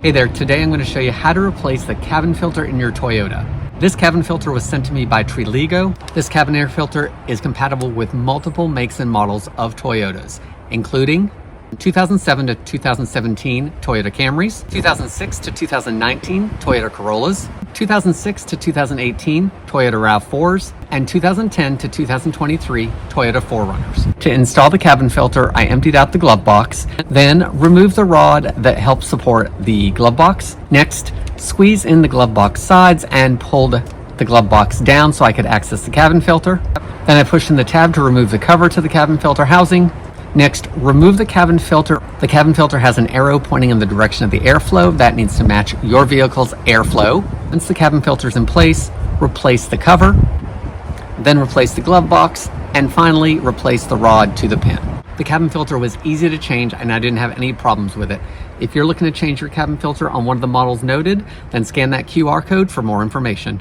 Hey there, today I'm going to show you how to replace the cabin filter in your Toyota. This cabin filter was sent to me by Triligo. This cabin air filter is compatible with multiple makes and models of Toyotas, including 2007 to 2017 Toyota Camrys, 2006 to 2019 Toyota Corollas, 2006 to 2018 Toyota Rav4s, and 2010 to 2023 Toyota 4Runners. To install the cabin filter, I emptied out the glove box, then removed the rod that helps support the glove box. Next, squeeze in the glove box sides and pulled the glove box down so I could access the cabin filter. Then I pushed in the tab to remove the cover to the cabin filter housing. Next, remove the cabin filter. The cabin filter has an arrow pointing in the direction of the airflow. That needs to match your vehicle's airflow. Once the cabin filter is in place, replace the cover, then replace the glove box, and finally replace the rod to the pin. The cabin filter was easy to change and I didn't have any problems with it. If you're looking to change your cabin filter on one of the models noted, then scan that QR code for more information.